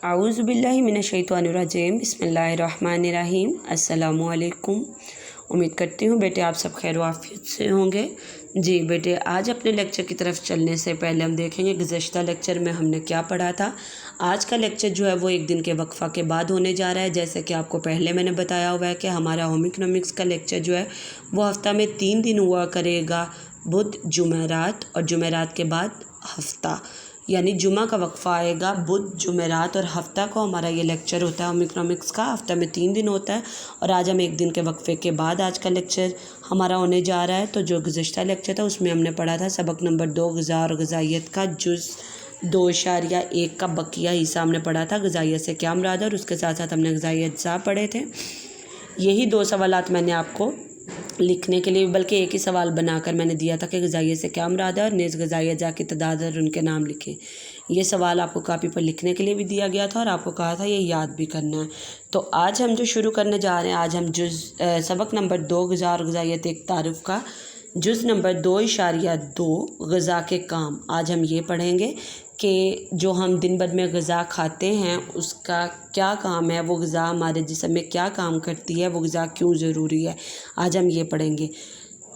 आऊज़ु बिल्लाहि मिनश्शैतानिर्रजीम बिस्मिल्लाहिर्रहमानिर्रहीम। अस्सलामु अलैकुम। उम्मीद करती हूँ बेटे आप सब खैर आफियत से होंगे। जी बेटे, आज अपने लेक्चर की तरफ चलने से पहले हम देखेंगे गुज़श्ता लेक्चर में हमने क्या पढ़ा था। आज का लेक्चर जो है वो एक दिन के वक्फ़ा के बाद होने जा रहा है। जैसे कि आपको पहले मैंने बताया हुआ है कि हमारा होम इकोनॉमिक्स का लेक्चर जो है वो हफ़्ता में 3 दिन हुआ करेगा, बुध जुमेरात, और जुमेरात के बाद हफ़्ता, यानी जुमा का वक्फ़ा आएगा, बुध जुमेरात और हफ़्ता को हमारा ये लेक्चर होता है होम इकोनॉमिक्स का। हफ़्ता में 3 दिन होता है और आज हम एक दिन के वक्फ़े के बाद आज का लेक्चर हमारा होने जा रहा है। तो जो गुज़श्ता लेक्चर था उसमें हमने पढ़ा था सबक नंबर 2 ग़िज़ा और ग़िज़ाइयत का जुज़ 2.1 का बकिया हिस्सा हमने पढ़ा था। ग़िज़ाइयत से क्या मुराद है, और उसके साथ साथ हमने ग़िज़ाइयत ज़ा पढ़े थे। यही 2 सवालात मैंने आपको लिखने के लिए, बल्कि एक ही सवाल बनाकर मैंने दिया था कि ग़िज़ाइयत से क्या मुराद है और नेज़ ग़िज़ाइयत जा की तदाद और उनके नाम लिखें। ये सवाल आपको कापी पर लिखने के लिए भी दिया गया था और आपको कहा था ये याद भी करना है। तो आज हम जो शुरू करने जा रहे हैं, आज हम सबक नंबर 2 ग़िज़ा और ग़िज़ाइयत एक तारुफ़ का जुज़ नंबर 2.2 ग़िज़ा के काम, आज हम ये पढ़ेंगे कि जो हम दिन भर में ग़िज़ा खाते हैं उसका क्या काम है, वो ग़िज़ा हमारे जिस्म में क्या काम करती है, वो ग़िज़ा क्यों ज़रूरी है, आज हम ये पढ़ेंगे।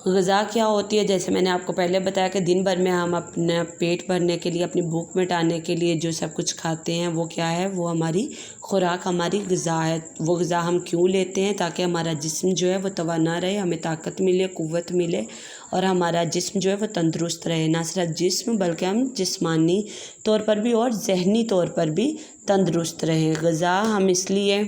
ग़िज़ा क्या होती है, जैसे मैंने आपको पहले बताया कि दिन भर में हम अपना पेट भरने के लिए, अपनी भूख मिटाने के लिए जो सब कुछ खाते हैं वो क्या है, वो हमारी खुराक, हमारी ग़िज़ा है। वो ग़िज़ा हम क्यों लेते हैं, ताकि हमारा जिस्म जो है वो तवाना रहे, हमें ताकत मिले, क़ुव्वत मिले और हमारा जिस्म जो है वो तंदुरुस्त रहे। ना सिर्फ जिस्म बल्कि हम जिस्मानी तौर पर भी और ज़हनी तौर पर भी तंदुरुस्त रहें। ग़िज़ा हम इसलिए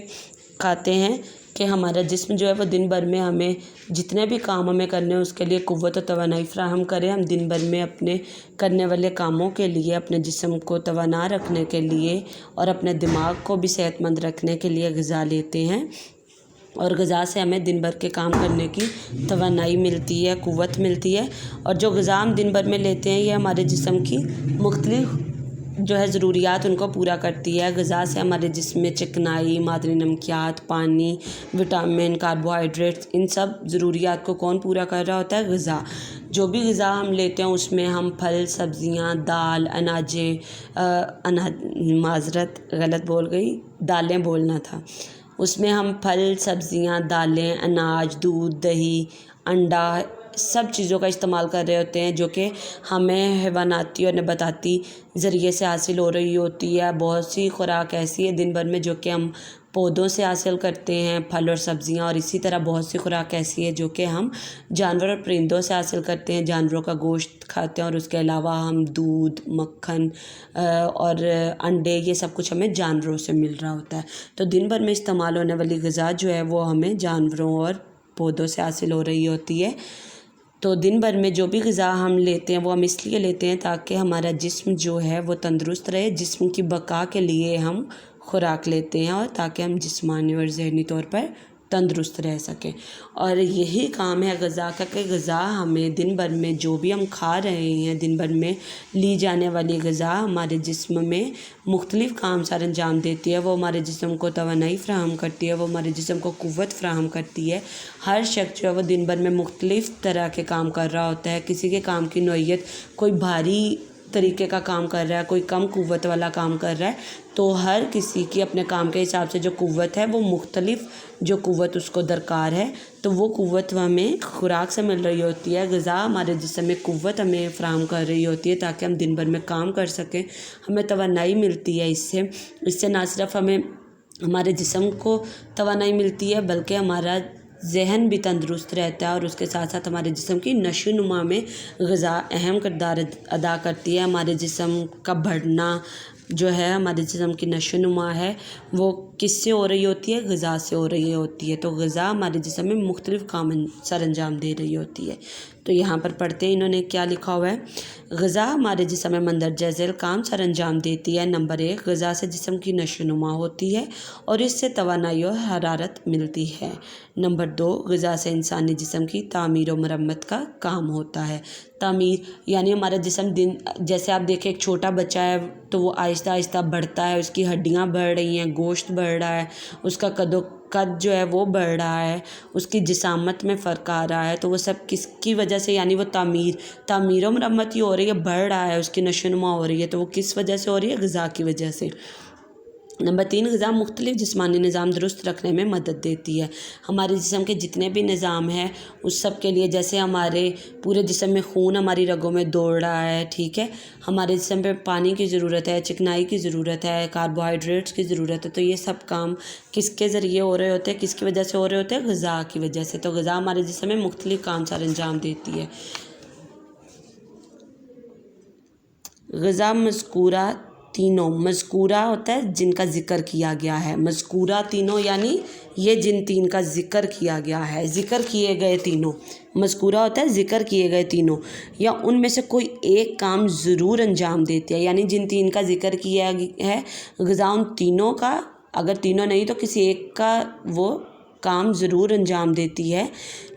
खाते हैं कि हमारा जिस्म जो है वो दिन भर में हमें जितने भी काम हमें करने हैं उसके लिए क़ुव्वत और तवानाई फ़राहम करें। हम दिन भर में अपने करने वाले कामों के लिए, अपने जिस्म को तवाना रखने के लिए और अपने दिमाग को भी सेहतमंद रखने के लिए ग़िज़ा लेते हैं। और ग़िज़ा से हमें दिन भर के काम करने की तवानाई मिलती है, क़ुव्वत मिलती है। और जो ग़िज़ा हम दिन भर में लेते हैं ये हमारे जिस्म की मुख्तलिफ़ जो है ज़रूरियात उनको पूरा करती है। ग़िज़ा से हमारे जिस्म में चिकनाई, मादनी नमकियात, पानी, विटामिन, कार्बोहाइड्रेट्स, इन सब ज़रूरियात को कौन पूरा कर रहा होता है, ग़िज़ा। जो भी ग़िज़ा हम लेते हैं उसमें हम फल, सब्ज़ियाँ, दाल, अनाजें, माज़रत गलत बोल गई, दालें बोलना था। उसमें हम फल, सब्ज़ियाँ, दालें, अनाज, दूध, दही, अंडा, सब चीज़ों का इस्तेमाल कर रहे होते हैं जो कि हमें हैवानाती और नबाताती ज़रिए से हासिल हो रही होती है। बहुत सी खुराक ऐसी है दिन भर में जो कि हम पौधों से हासिल करते हैं, फल और सब्ज़ियाँ, और इसी तरह बहुत सी खुराक ऐसी है जो कि हम जानवर और परिंदों से हासिल करते हैं, जानवरों का गोश्त खाते हैं, और उसके अलावा हम दूध, मक्खन और अंडे, ये सब कुछ हमें जानवरों से मिल रहा होता है। तो दिन भर में इस्तेमाल होने वाली ग़िज़ा जो है वो हमें जानवरों और पौधों से हासिल हो रही होती है। तो दिन भर में जो भी ग़िज़ा हम लेते हैं वो हम इसलिए लेते हैं ताकि हमारा जिस्म जो है वो तंदुरुस्त रहे। जिस्म की बका के लिए हम खुराक लेते हैं और ताकि हम जिस्मानी और ज़हनी तौर पर तंदुरुस्त रह सकें। और यही काम है ग़िज़ा का कि ग़िज़ा हमें दिन भर में जो भी हम खा रहे हैं, दिन भर में ली जाने वाली ग़िज़ा हमारे जिस्म में मुख्तलिफ़ काम सर अंजाम देती है। वो हमारे जिस्म को तवानाई फ़राहम करती है, वो हमारे जिस्म को क़ुव्वत फ़राहम करती है। हर शख्स जो है वो दिन भर में मुख्तलिफ़ तरह के काम कर रहा होता है। किसी के काम की नौइयत, कोई भारी तरीके का काम कर रहा है, कोई कम क़ुव्वत वाला काम कर रहा है। तो हर किसी की अपने काम के हिसाब से जो क़ुव्वत है वो मुख्तलिफ़ जो क़ुव्वत उसको दरकार है, तो वो क़ुव्वत हमें खुराक से मिल रही होती है। ग़िज़ा हमारे जिस्म में क़ुव्वत हमें फ़राहम कर रही होती है ताकि हम दिन भर में काम कर सकें, हमें तवानाई मिलती है। इससे ना सिर्फ हमें हमारे जिस्म को तवानाई मिलती है बल्कि हमारा ज़हन भी तंदुरुस्त रहता है, और उसके साथ साथ हमारे जिस्म की नशो नुमा में ग़िज़ा अहम किरदार अदा करती है। हमारे जिस्म का बढ़ना जो है, हमारे जिस्म की नशो नुमा है वो किससे हो रही होती है, ग़िज़ा से हो रही होती है। तो ग़िज़ा हमारे जिस्म में मुख्तलिफ़ काम सर अंजाम दे रही होती है। तो यहाँ पर पढ़ते हैं इन्होंने क्या लिखा हुआ है। ग़िज़ा हमारे जिस्म में मंदरजा झैल काम सर अंजाम देती है। नंबर 1, ग़िज़ा से जिस्म की नशो नुमा होती है और इससे तवानाई और हरारत मिलती है। नंबर 2, ग़िज़ा से इंसानी जिस्म की तामीर और मरम्मत का काम होता है। तामीर यानी हमारा जिस्म दिन, जैसे आप देखें एक छोटा बच्चा है तो वो आहिस्ता आहिस्ता बढ़ता है, उसकी हड्डियाँ बढ़ रही हैं, गोश्त बढ़ रहा है, उसका कद जो है वो बढ़ रहा है, उसकी जिसामत में फ़र्क आ रहा है। तो वो सब किसकी वजह से, यानी वो तामीर और मरम्मत ही हो रही है, बढ़ रहा है, उसकी नशो नुमा हो रही है। तो वो किस वजह से हो रही है, ग़िज़ा की वजह से। नंबर 3, ग़िज़ा मुख्तलिफ़ जिस्मानी निज़ाम दुरुस्त रखने में मदद देती है। हमारे जिस्म के जितने भी निज़ाम हैं उस सब के लिए, जैसे हमारे पूरे जिस्म में खून हमारी रगों में दौड़ रहा है, ठीक है, हमारे जिस्म पे पानी की ज़रूरत है, चिकनाई की ज़रूरत है, कार्बोहाइड्रेट्स की ज़रूरत है, तो ये सब काम किसके ज़रिए हो रहे होते हैं, किसकी वजह से हो रहे होते हैं? ग़िज़ा की वजह से। तो ग़िज़ा हमारे जिस्म में मुख्तलिफ़ काम सर अंजाम देती है। ग़िज़ा मज़कूरा तीनों, मज़कूरा होता है जिनका ज़िक्र किया गया है, मज़कूरा तीनों यानी ये जिन तीन का ज़िक्र किया गया है, ज़िक्र किए गए तीनों। मज़कूरा होता है ज़िक्र किए गए तीनों, या उनमें से कोई एक काम ज़रूर अंजाम देती है, यानी जिन तीन का ज़िक्र किया है ग़िज़ा उन तीनों का, अगर तीनों नहीं तो किसी एक का वो काम ज़रूर अंजाम देती है।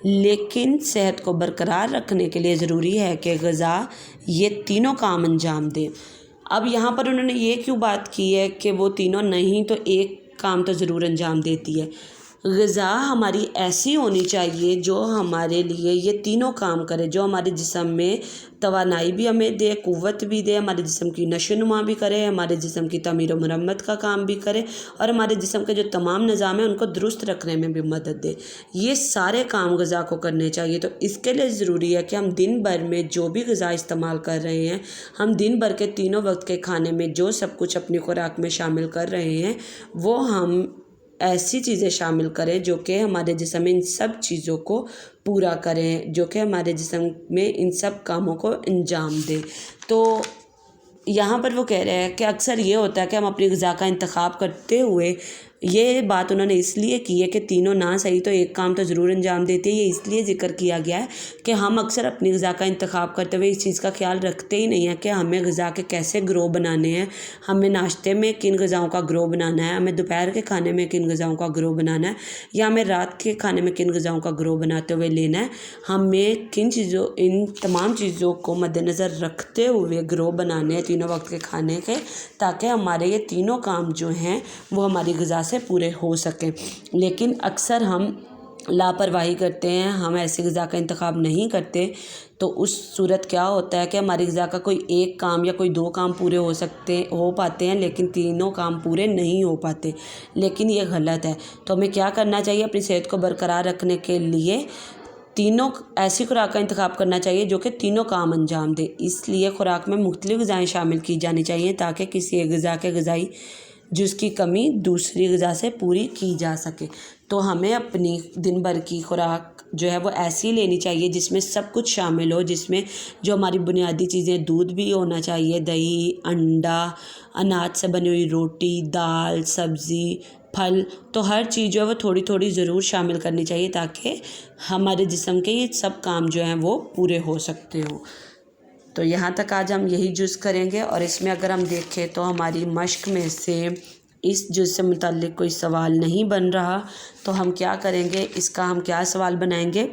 लेकिन सेहत को बरकरार रखने के लिए ज़रूरी है कि ग़िज़ा ये तीनों काम अंजाम दे। अब यहाँ पर उन्होंने ये क्यों बात की है कि वो तीनों नहीं तो एक काम तो ज़रूर अंजाम देती है? ग़िज़ा हमारी ऐसी होनी चाहिए जो हमारे लिए ये तीनों काम करे, जो हमारे जिस्म में तवानाई भी हमें दे, क़ुव्वत भी दे, हमारे जिस्म की नशोनुमा भी करे, हमारे जिस्म की तमीर व मरम्मत का काम भी करे, और हमारे जिस्म के जो तमाम निज़ाम है उनको दुरुस्त रखने में भी मदद दे। ये सारे काम ग़िज़ा को करने चाहिए। तो इसके लिए ज़रूरी है कि हम दिन भर में जो भी ग़िज़ा इस्तेमाल कर रहे हैं, हम दिन भर के तीनों वक्त के खाने में जो सब कुछ अपनी खुराक में शामिल कर रहे हैं वो हम ऐसी चीज़ें शामिल करें जो कि हमारे जिस्म में इन सब चीज़ों को पूरा करें, जो कि हमारे जिस्म में इन सब कामों को अंजाम दें। तो यहाँ पर वो कह रहे हैं कि अक्सर ये होता है कि हम अपनी ग़िज़ा का इंतखाब करते हुए, ये बात उन्होंने इसलिए की है कि तीनों ना सही तो एक काम तो ज़रूर अंजाम देती है, ये इसलिए ज़िक्र किया गया है कि हम अक्सर अपनी ग़िज़ा का इंतखाब करते हुए इस चीज़ का ख्याल रखते ही नहीं है कि हमें ग़िज़ा के कैसे ग्रो बनाने हैं, हमें नाश्ते में किन ग़िज़ाओं का ग्रो बनाना है, हमें दोपहर के खाने में किन ग़िज़ाओं का ग्रो बनाना है, या हमें रात के खाने में किन ग़िज़ाओं का ग्रो बनाते हुए लेना है। हमें किन चीज़ों, इन तमाम चीज़ों को मद्देनज़र रखते हुए ग्रो बनाने हैं तीनों वक्त के खाने के, ताकि हमारे ये तीनों काम जो हैं वो हमारी ग़िज़ा से पूरे हो सकें। लेकिन अक्सर हम लापरवाही करते हैं, हम ऐसी ग़िज़ा का इंतखाब नहीं करते, तो उस सूरत क्या होता है कि हमारी ग़िज़ा का कोई एक काम या कोई दो काम पूरे हो पाते हैं, लेकिन तीनों काम पूरे नहीं हो पाते। लेकिन ये गलत है। तो हमें क्या करना चाहिए? अपनी सेहत को बरकरार रखने के लिए तीनों ऐसी खुराक का इंतखाब करना चाहिए जो कि तीनों काम अंजाम दे। इसलिए खुराक में मुख्तलिफ़ ग़िज़ाएँ शामिल की जानी चाहिए ताकि किसी एक ग़िज़ा के ग़िज़ाई जिसकी कमी दूसरी ग़िज़ा से पूरी की जा सके। तो हमें अपनी दिन भर की खुराक जो है वो ऐसी लेनी चाहिए जिसमें सब कुछ शामिल हो, जिसमें जो हमारी बुनियादी चीज़ें, दूध भी होना चाहिए, दही, अंडा, अनाज से बनी हुई रोटी, दाल, सब्ज़ी, फल, तो हर चीज़ जो है वो थोड़ी थोड़ी ज़रूर शामिल करनी चाहिए ताकि हमारे जिस्म के ये सब काम जो हैं वो पूरे हो सकते हों। तो यहाँ तक आज हम यही जुज़ करेंगे, और इसमें अगर हम देखें तो हमारी मश्क में से इस जुज़ से मुताल्लिक़ कोई सवाल नहीं बन रहा, तो हम क्या करेंगे, इसका हम क्या सवाल बनाएंगे?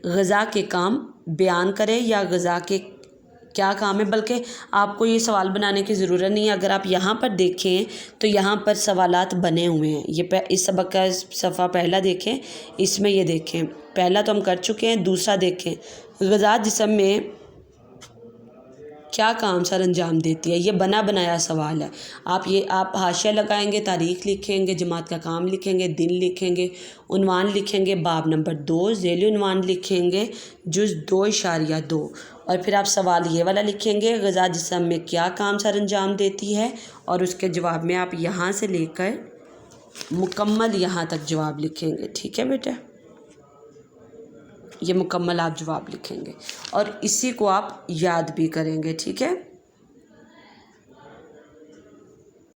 ग़िज़ा के काम बयान करें या ग़िज़ा के क्या काम है। बल्कि आपको ये सवाल बनाने की ज़रूरत नहीं है। अगर आप यहाँ पर देखें तो यहाँ पर सवालात बने हुए हैं। ये इस सबक का सफ़ा पहला देखें, इसमें ये देखें, पहला तो हम कर चुके हैं, दूसरा देखें ग़िज़ा जिस्म में क्या काम सर अंजाम देती है। ये बना बनाया सवाल है। आप हाशिया लगाएंगे, तारीख़ लिखेंगे, जमात का काम लिखेंगे, दिन लिखेंगे, उन्वान लिखेंगे, बाब नंबर 2 ज़ेली उन्वान लिखेंगे, जुज़ 2.2, और फिर आप सवाल ये वाला लिखेंगे ग़िज़ा जिस्म में क्या काम सर अंजाम देती है, और उसके जवाब में आप यहाँ से लेकर मुकम्मल यहाँ तक जवाब लिखेंगे। ठीक है बेटा, ये मुकम्मल आप जवाब लिखेंगे और इसी को आप याद भी करेंगे। ठीक है।